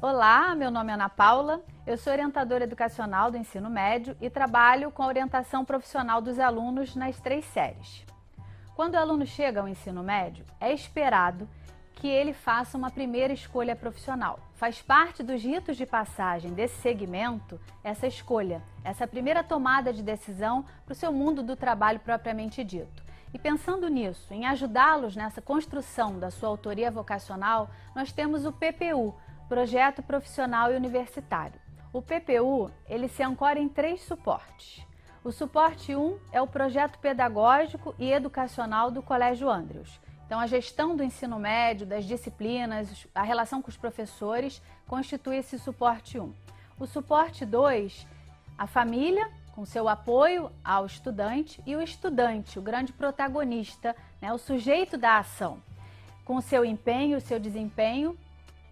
Olá, meu nome é Ana Paula, eu sou orientadora educacional do ensino médio e trabalho com a orientação profissional dos alunos nas 3 séries. Quando o aluno chega ao ensino médio, é esperado que ele faça uma primeira escolha profissional. Faz parte dos ritos de passagem desse segmento essa escolha, essa primeira tomada de decisão para o seu mundo do trabalho propriamente dito. E pensando nisso, em ajudá-los nessa construção da sua autoria vocacional, nós temos o PPU, Projeto Profissional e Universitário. O PPU, ele se ancora em 3 suportes. O suporte 1 é o projeto pedagógico e educacional do Colégio Andrews. Então, a gestão do ensino médio, das disciplinas, a relação com os professores, constitui esse suporte 1. O suporte 2, a família, com seu apoio ao estudante, e o estudante, o grande protagonista, né, o sujeito da ação, com o seu empenho, o seu desempenho,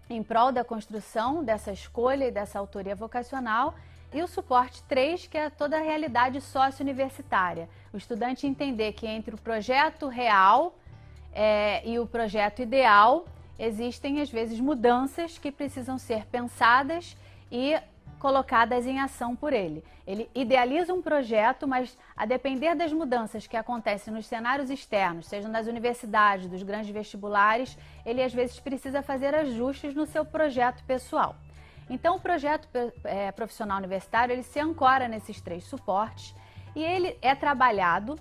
em prol da construção dessa escolha e dessa autoria vocacional, e o suporte 3, que é toda a realidade sócio-universitária. O estudante entender que entre o projeto real e o projeto ideal, existem às vezes mudanças que precisam ser pensadas e colocadas em ação por ele. Ele idealiza um projeto, mas a depender das mudanças que acontecem nos cenários externos, sejam das universidades, dos grandes vestibulares, ele às vezes precisa fazer ajustes no seu projeto pessoal. Então o projeto profissional universitário, ele se ancora nesses 3 suportes e ele é trabalhado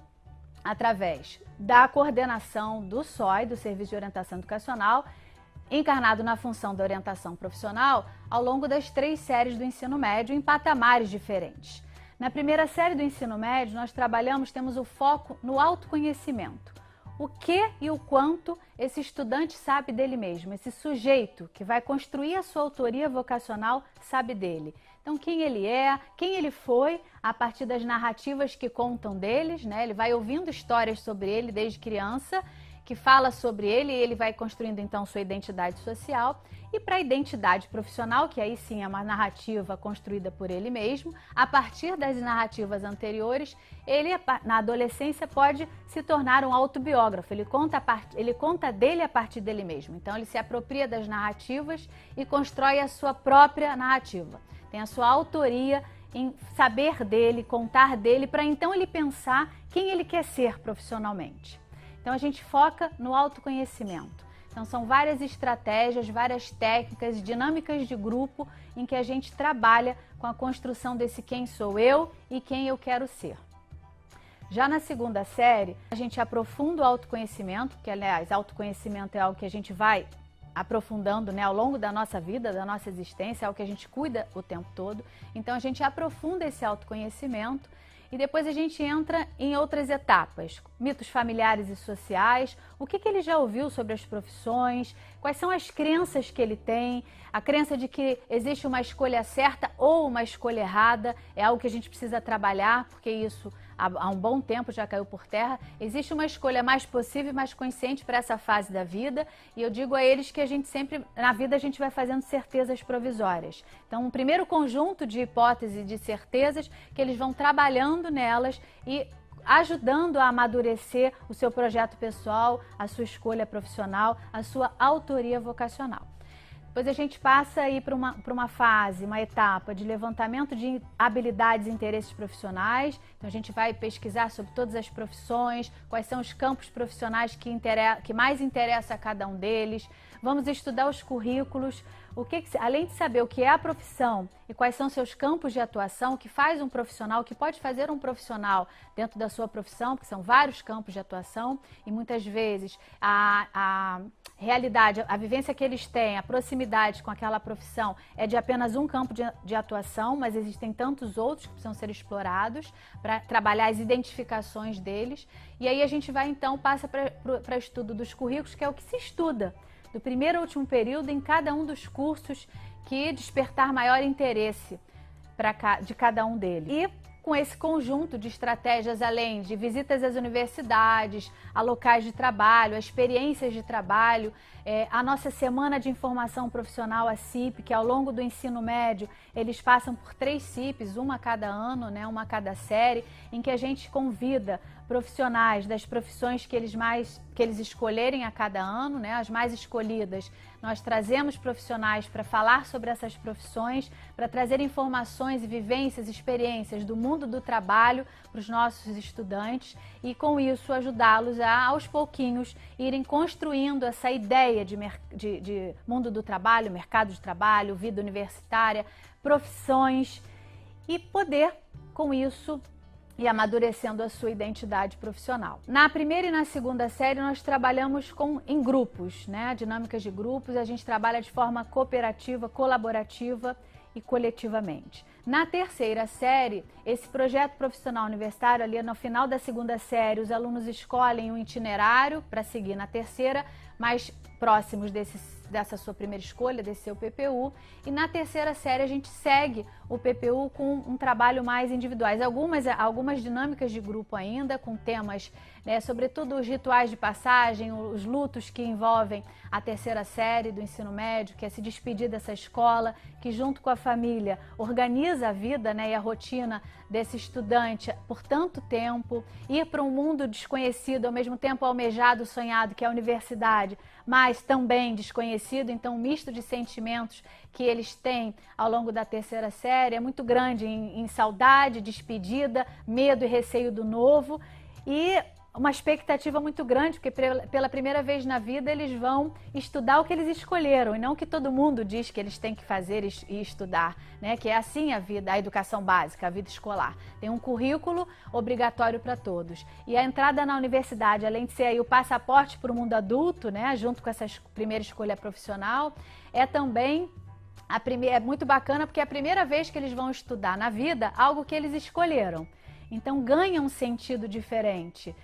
através da coordenação do SOI, do Serviço de Orientação Educacional, encarnado na função da orientação profissional ao longo das 3 séries do ensino médio em patamares diferentes. Na primeira série do ensino médio, nós temos o foco no autoconhecimento. O que e o quanto esse estudante sabe dele mesmo, esse sujeito que vai construir a sua autoria vocacional sabe dele. Então, quem ele é, quem ele foi, a partir das narrativas que contam deles, né? Ele vai ouvindo histórias sobre ele desde criança, que fala sobre ele, e ele vai construindo então sua identidade social. E para a identidade profissional, que aí sim é uma narrativa construída por ele mesmo, a partir das narrativas anteriores, ele na adolescência pode se tornar um autobiógrafo, ele conta dele a partir dele mesmo. Então ele se apropria das narrativas e constrói a sua própria narrativa. Tem a sua autoria em saber dele, contar dele, para então ele pensar quem ele quer ser profissionalmente. Então a gente foca no autoconhecimento. Então são várias estratégias, várias técnicas, dinâmicas de grupo em que a gente trabalha com a construção desse quem sou eu e quem eu quero ser. Já na segunda série, a gente aprofunda o autoconhecimento, que aliás, autoconhecimento é algo que a gente vai aprofundando, né, ao longo da nossa vida, da nossa existência, é algo que a gente cuida o tempo todo. Então a gente aprofunda esse autoconhecimento. E depois a gente entra em outras etapas, mitos familiares e sociais, o que ele já ouviu sobre as profissões, quais são as crenças que ele tem, a crença de que existe uma escolha certa ou uma escolha errada, é algo que a gente precisa trabalhar, porque isso há um bom tempo já caiu por terra. Existe uma escolha mais possível e mais consciente para essa fase da vida, e eu digo a eles que a gente sempre, na vida, a gente vai fazendo certezas provisórias. Então, um primeiro conjunto de hipóteses, de certezas, que eles vão trabalhando nelas e ajudando a amadurecer o seu projeto pessoal, a sua escolha profissional, a sua autoria vocacional. Depois a gente passa aí para uma fase, uma etapa de levantamento de habilidades e interesses profissionais. Então a gente vai pesquisar sobre todas as profissões, quais são os campos profissionais que mais interessam a cada um deles. Vamos estudar os currículos, além de saber o que é a profissão e quais são seus campos de atuação, o que faz um profissional, o que pode fazer um profissional dentro da sua profissão, porque são vários campos de atuação e muitas vezes a realidade, a vivência que eles têm, a proximidade com aquela profissão é de apenas um campo de atuação, mas existem tantos outros que precisam ser explorados para trabalhar as identificações deles. E aí a gente vai então, passa para estudo dos currículos, que é o que se estuda do primeiro ao último período em cada um dos cursos que despertar maior interesse de cada um deles. E com esse conjunto de estratégias, além de visitas às universidades, a locais de trabalho, a experiências de trabalho, a nossa Semana de Informação Profissional, a CIP, que ao longo do ensino médio eles passam por 3 CIPs, uma a cada ano, né, uma a cada série, em que a gente convida profissionais das profissões que eles mais que eles escolherem a cada ano, né? As mais escolhidas, nós trazemos profissionais para falar sobre essas profissões, para trazer informações e vivências, experiências do mundo do trabalho para os nossos estudantes e com isso ajudá-los a, aos pouquinhos, irem construindo essa ideia de mundo do trabalho, mercado de trabalho, vida universitária, profissões e poder, com isso, e amadurecendo a sua identidade profissional. Na primeira e na segunda série nós trabalhamos em grupos, né? Dinâmicas de grupos, a gente trabalha de forma cooperativa, colaborativa e coletivamente. Na terceira série, esse projeto profissional universitário, ali no final da segunda série, os alunos escolhem um itinerário para seguir na terceira, mais próximos dessa sua primeira escolha, desse seu PPU, e na terceira série a gente segue o PPU com um trabalho mais individuais. Algumas dinâmicas de grupo ainda, com temas, né, sobretudo os rituais de passagem, os lutos que envolvem a terceira série do ensino médio, que é se despedir dessa escola, que junto com a família organiza a vida, né, e a rotina desse estudante por tanto tempo, ir para um mundo desconhecido, ao mesmo tempo almejado, sonhado, que é a universidade, mas também desconhecido, então um misto de sentimentos que eles têm ao longo da terceira série é muito grande em saudade, despedida, medo e receio do novo e uma expectativa muito grande, porque pela primeira vez na vida eles vão estudar o que eles escolheram e não o que todo mundo diz que eles têm que fazer e estudar, né? Que é assim a vida, a educação básica, a vida escolar. Tem um currículo obrigatório para todos. E a entrada na universidade, além de ser aí o passaporte para o mundo adulto, né? Junto com essa primeira escolha profissional, é também é muito bacana porque é a primeira vez que eles vão estudar na vida algo que eles escolheram. Então ganha um sentido diferente.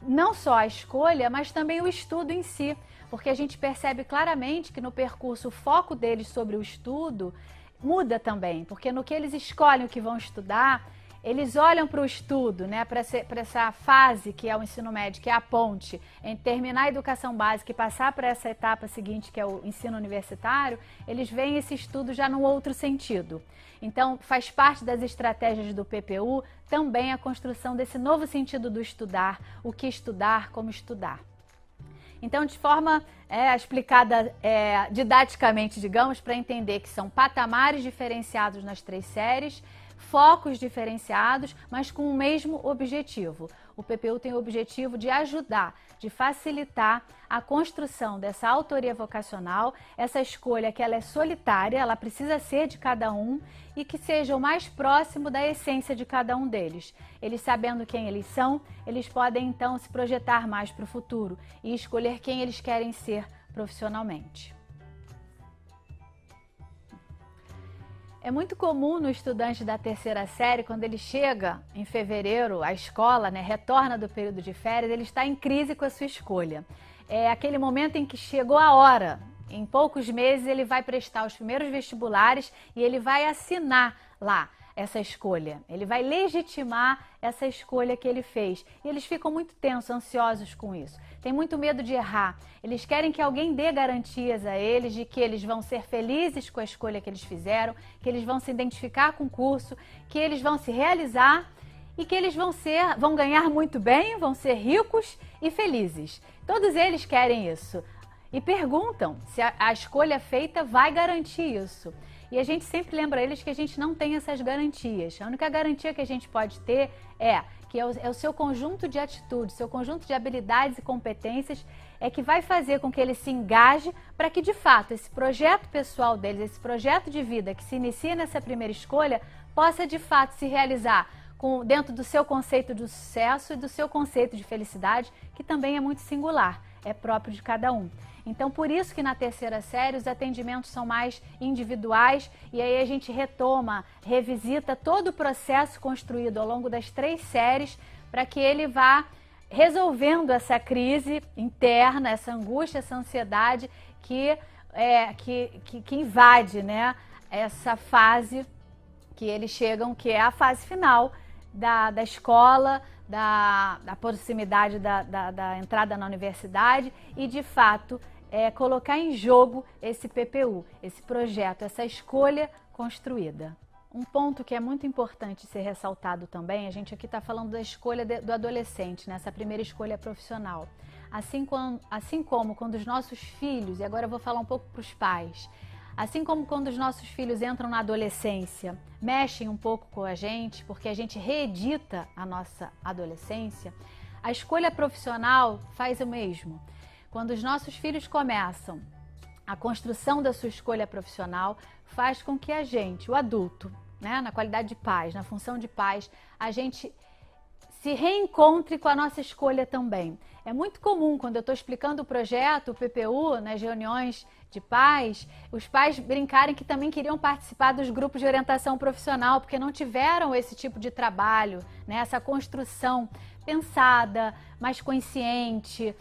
Não só a escolha, mas também o estudo em si, porque a gente percebe claramente que no percurso o foco deles sobre o estudo muda também, porque no que eles escolhem o que vão estudar, eles olham para o estudo, né, para essa fase que é o ensino médio, que é a ponte em terminar a educação básica e passar para essa etapa seguinte, que é o ensino universitário, eles veem esse estudo já num outro sentido. Então, faz parte das estratégias do PPU também a construção desse novo sentido do estudar, o que estudar, como estudar. Então, de forma explicada didaticamente, digamos, para entender que são patamares diferenciados nas 3 séries, focos diferenciados, mas com o mesmo objetivo. O PPU tem o objetivo de ajudar, de facilitar a construção dessa autoria vocacional, essa escolha que ela é solitária, ela precisa ser de cada um e que seja o mais próximo da essência de cada um deles. Eles sabendo quem eles são, eles podem então se projetar mais para o futuro e escolher quem eles querem ser profissionalmente. É muito comum no estudante da terceira série, quando ele chega em fevereiro à escola, né, retorna do período de férias, ele está em crise com a sua escolha. É aquele momento em que chegou a hora. Em poucos meses ele vai prestar os primeiros vestibulares e ele vai assinar lá essa escolha. Ele vai legitimar essa escolha que ele fez. E eles ficam muito tensos, ansiosos com isso. Tem muito medo de errar. Eles querem que alguém dê garantias a eles de que eles vão ser felizes com a escolha que eles fizeram, que eles vão se identificar com o curso, que eles vão se realizar e que eles vão ganhar muito bem, vão ser ricos e felizes. Todos eles querem isso. E perguntam se a escolha feita vai garantir isso. E a gente sempre lembra eles que a gente não tem essas garantias. A única garantia que a gente pode ter é o seu conjunto de atitudes, seu conjunto de habilidades e competências é que vai fazer com que ele se engaje para que, de fato, esse projeto pessoal deles, esse projeto de vida que se inicia nessa primeira escolha, possa, de fato, se realizar dentro do seu conceito de sucesso e do seu conceito de felicidade, que também é muito singular, é próprio de cada um. Então, por isso que na terceira série os atendimentos são mais individuais e aí a gente revisita todo o processo construído ao longo das 3 séries para que ele vá resolvendo essa crise interna, essa angústia, essa ansiedade que invade, né, essa fase que eles chegam, que é a fase final da escola, da proximidade da entrada na universidade e, de fato, colocar em jogo esse PPU, esse projeto, essa escolha construída. Um ponto que é muito importante ser ressaltado também, a gente aqui está falando da escolha do adolescente, nessa primeira escolha profissional. assim como quando os nossos filhos, e agora eu vou falar um pouco para os pais, assim como quando os nossos filhos entram na adolescência, mexem um pouco com a gente, porque a gente reedita a nossa adolescência, a escolha profissional faz o mesmo. Quando os nossos filhos começam a construção da sua escolha profissional, faz com que a gente, o adulto, né, na qualidade de pais, na função de pais, a gente se reencontre com a nossa escolha também. É muito comum, quando eu estou explicando o projeto, o PPU, nas reuniões de pais, os pais brincarem que também queriam participar dos grupos de orientação profissional, porque não tiveram esse tipo de trabalho, né, essa construção pensada, mais consciente,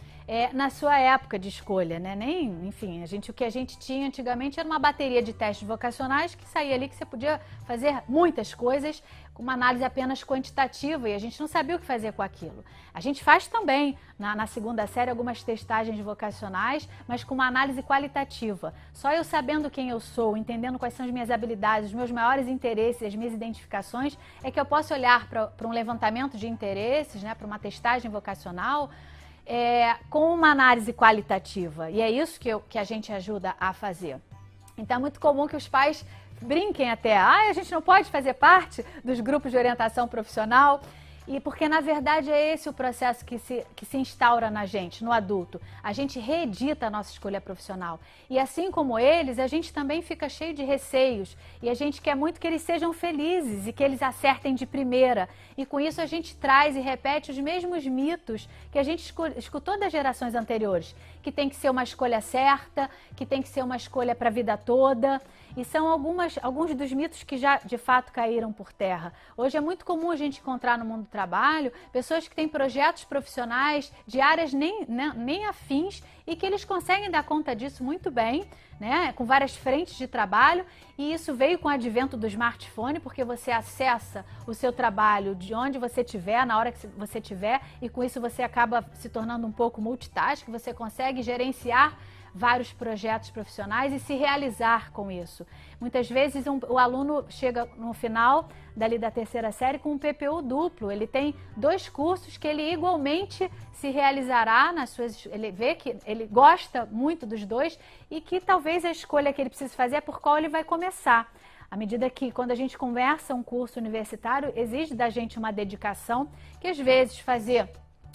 na sua época de escolha, né? Enfim, o que a gente tinha antigamente era uma bateria de testes vocacionais que saía ali que você podia fazer muitas coisas com uma análise apenas quantitativa e a gente não sabia o que fazer com aquilo. A gente faz também na segunda série algumas testagens vocacionais, mas com uma análise qualitativa. Só eu sabendo quem eu sou, entendendo quais são as minhas habilidades, os meus maiores interesses, as minhas identificações, é que eu posso olhar para um levantamento de interesses, né, para uma testagem vocacional, com uma análise qualitativa. E é isso que a gente ajuda a fazer. Então é muito comum que os pais brinquem até, a gente não pode fazer parte dos grupos de orientação profissional, e porque na verdade é esse o processo que se instaura na gente, no adulto. A gente reedita a nossa escolha profissional. E assim como eles, a gente também fica cheio de receios. E a gente quer muito que eles sejam felizes e que eles acertem de primeira. E com isso a gente traz e repete os mesmos mitos que a gente escutou das gerações anteriores. Que tem que ser uma escolha certa, que tem que ser uma escolha para a vida toda. E são alguns dos mitos que já de fato caíram por terra. Hoje é muito comum a gente encontrar no mundo do trabalho pessoas que têm projetos profissionais de áreas nem afins e que eles conseguem dar conta disso muito bem, né? Com várias frentes de trabalho, e isso veio com o advento do smartphone, porque você acessa o seu trabalho de onde você estiver, na hora que você estiver, e com isso você acaba se tornando um pouco multitask, você consegue gerenciar vários projetos profissionais e se realizar com isso. Muitas vezes o aluno chega no final dali da terceira série com um PPU duplo, ele tem 2 cursos que ele igualmente se realizará ele vê que ele gosta muito dos 2 e que talvez a escolha que ele precise fazer é por qual ele vai começar. À medida que, quando a gente conversa um curso universitário, exige da gente uma dedicação, que às vezes fazer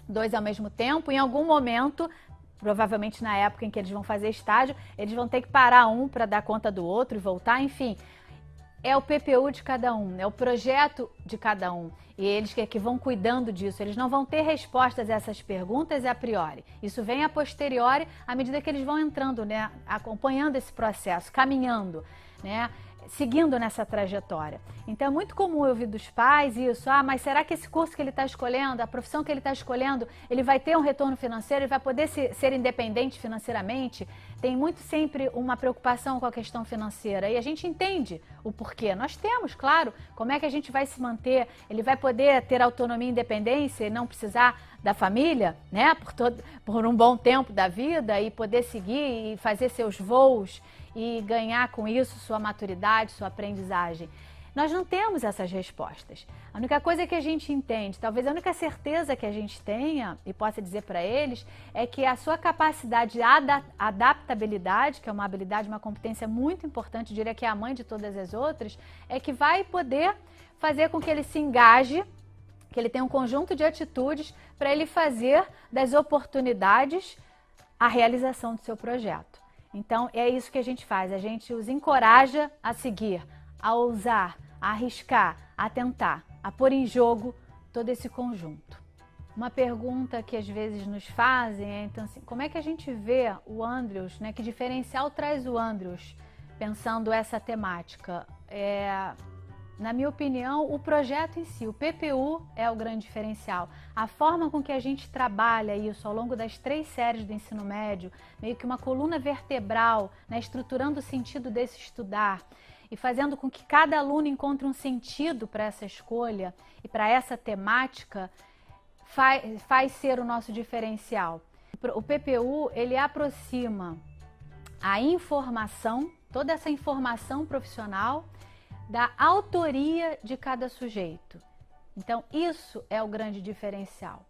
2 ao mesmo tempo, em algum momento, provavelmente na época em que eles vão fazer estágio, eles vão ter que parar um para dar conta do outro e voltar, enfim. É o PPU de cada um, é o projeto de cada um. E eles que vão cuidando disso, eles não vão ter respostas a essas perguntas a priori. Isso vem a posteriori, à medida que eles vão entrando, né, acompanhando esse processo, caminhando, né, seguindo nessa trajetória. Então é muito comum eu ouvir dos pais isso, mas será que esse curso que ele está escolhendo, a profissão que ele está escolhendo, ele vai ter um retorno financeiro, ele vai poder ser independente financeiramente? Tem muito sempre uma preocupação com a questão financeira e a gente entende o porquê. Nós temos, claro, como é que a gente vai se manter, ele vai poder ter autonomia e independência e não precisar da família, né, por um bom tempo da vida e poder seguir e fazer seus voos e ganhar com isso sua maturidade, sua aprendizagem. Nós não temos essas respostas. A única coisa que a gente entende, talvez a única certeza que a gente tenha e possa dizer para eles, é que a sua capacidade de adaptabilidade, que é uma habilidade, uma competência muito importante, diria que é a mãe de todas as outras, é que vai poder fazer com que ele se engaje, que ele tenha um conjunto de atitudes para ele fazer das oportunidades a realização do seu projeto. Então, é isso que a gente faz, a gente os encoraja a seguir, a ousar, a arriscar, a tentar, a pôr em jogo todo esse conjunto. Uma pergunta que às vezes nos fazem é, então, assim, como é que a gente vê o Andrius, né? Que diferencial traz o Andrius, pensando essa temática? Na minha opinião, o projeto em si, o PPU é o grande diferencial. A forma com que a gente trabalha isso ao longo das 3 séries do ensino médio, meio que uma coluna vertebral, né, estruturando o sentido desse estudar e fazendo com que cada aluno encontre um sentido para essa escolha e para essa temática, faz ser o nosso diferencial. O PPU, ele aproxima a informação, toda essa informação profissional, da autoria de cada sujeito. Então, isso é o grande diferencial.